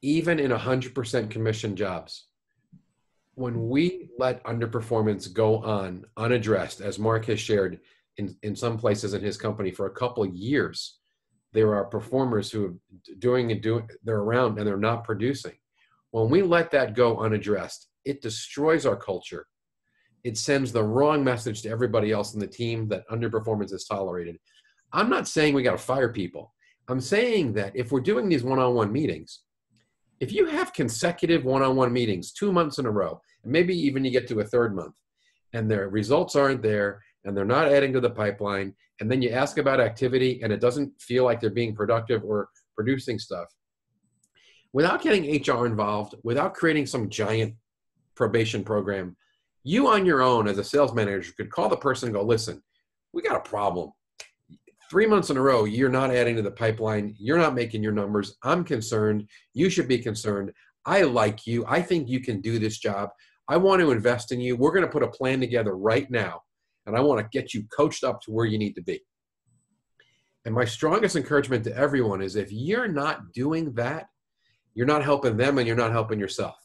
even in 100% commission jobs, when we let underperformance go on unaddressed, as Mark has shared in some places in his company for a couple of years, there are performers who are they're around and they're not producing. When we let that go unaddressed, it destroys our culture. It sends the wrong message to everybody else in the team that underperformance is tolerated. I'm not saying we got to fire people. I'm saying that if we're doing these one-on-one meetings, if you have consecutive one-on-one meetings 2 months in a row, and maybe even you get to a third month, and their results aren't there, and they're not adding to the pipeline, and then you ask about activity, and it doesn't feel like they're being productive or producing stuff, without getting HR involved, without creating some giant probation program, you on your own as a sales manager could call the person and go, listen, we got a problem. 3 months in a row, you're not adding to the pipeline. You're not making your numbers. I'm concerned. You should be concerned. I like you. I think you can do this job. I want to invest in you. We're going to put a plan together right now, and I want to get you coached up to where you need to be. And my strongest encouragement to everyone is if you're not doing that, you're not helping them and you're not helping yourself.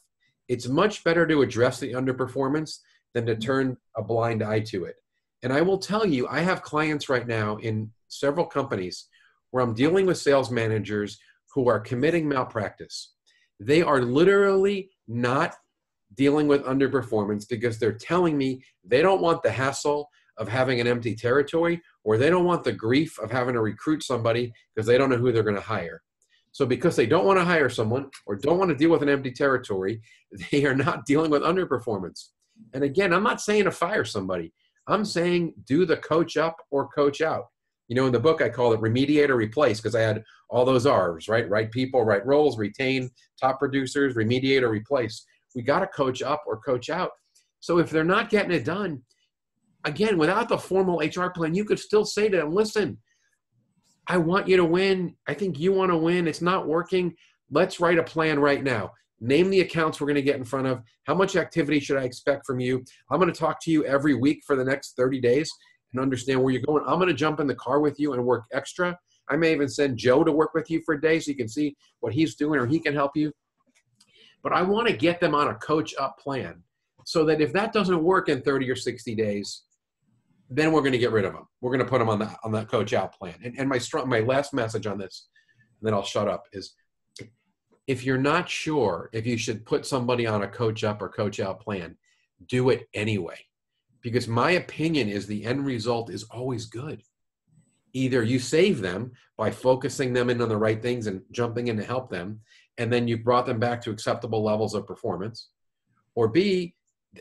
It's much better to address the underperformance than to turn a blind eye to it. And I will tell you, I have clients right now in several companies where I'm dealing with sales managers who are committing malpractice. They are literally not dealing with underperformance because they're telling me they don't want the hassle of having an empty territory, or they don't want the grief of having to recruit somebody because they don't know who they're going to hire. So because they don't want to hire someone or don't want to deal with an empty territory, they are not dealing with underperformance. And again, I'm not saying to fire somebody. I'm saying do the coach up or coach out. You know, in the book, I call it remediate or replace because I had all those R's, right? Right people, right roles, retain top producers, remediate or replace. We got to coach up or coach out. So if they're not getting it done, again, without the formal HR plan, you could still say to them, listen, I want you to win. I think you want to win. It's not working. Let's write a plan right now. Name the accounts we're going to get in front of. How much activity should I expect from you? I'm going to talk to you every week for the next 30 days and understand where you're going. I'm going to jump in the car with you and work extra. I may even send Joe to work with you for a day so you can see what he's doing or he can help you. But I want to get them on a coach up plan so that if that doesn't work in 30 or 60 days, then we're going to get rid of them. We're going to put them on that coach out plan. And my last message on this, and then I'll shut up, is if you're not sure if you should put somebody on a coach up or coach out plan, do it anyway. Because my opinion is the end result is always good. Either you save them by focusing them in on the right things and jumping in to help them, and then you've brought them back to acceptable levels of performance, or B,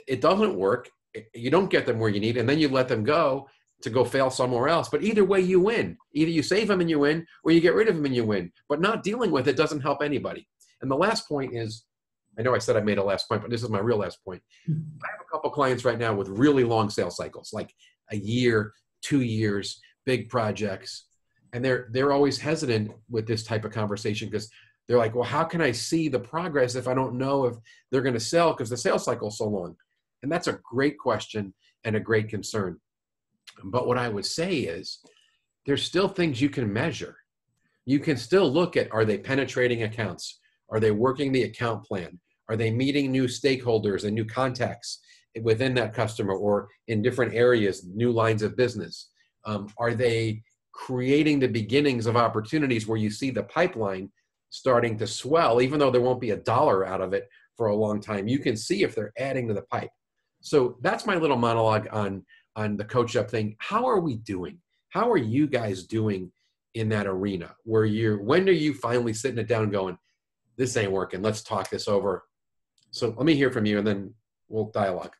it doesn't work. You don't get them where you need, and then you let them go to go fail somewhere else. But either way, you win. Either you save them and you win, or you get rid of them and you win. But not dealing with it doesn't help anybody. And the last point is, I know I said I made a last point, but this is my real last point. I have a couple clients right now with really long sales cycles, like a year, 2 years, big projects. And they're always hesitant with this type of conversation because they're like, well, how can I see the progress if I don't know if they're going to sell because the sales cycle is so long? And that's a great question and a great concern. But what I would say is there's still things you can measure. You can still look at, are they penetrating accounts? Are they working the account plan? Are they meeting new stakeholders and new contacts within that customer or in different areas, new lines of business? Are they creating the beginnings of opportunities where you see the pipeline starting to swell, even though there won't be a dollar out of it for a long time? You can see if they're adding to the pipe. So that's my little monologue on the coach up thing. How are we doing? How are you guys doing in that arena where when are you finally sitting it down and going, this ain't working, let's talk this over? So let me hear from you and then we'll dialogue.